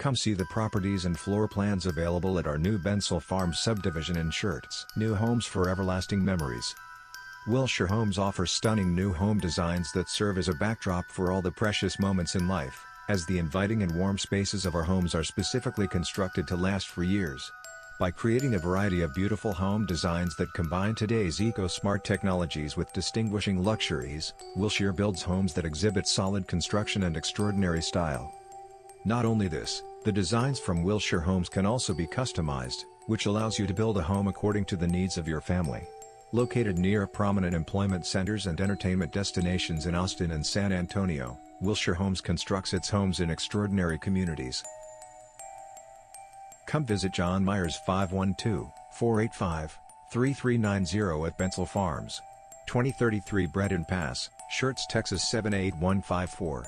Come see the properties and floor plans available at our new Bindseil Farms subdivision in Schertz. New homes for everlasting memories. Wilshire Homes offers stunning new home designs that serve as a backdrop for all the precious moments in life, as the inviting and warm spaces of our homes are specifically constructed to last for years. By creating a variety of beautiful home designs that combine today's eco-smart technologies with distinguishing luxuries, Wilshire builds homes that exhibit solid construction and extraordinary style. Not only this, the designs from Wilshire Homes can also be customized, which allows you to build a home according to the needs of your family. Located near prominent employment centers and entertainment destinations in Austin and San Antonio, Wilshire Homes constructs its homes in extraordinary communities. Come visit John Myers 512-485-3390 at Bindseil Farms, 2033 Breton Pass, Schertz, Texas 78154.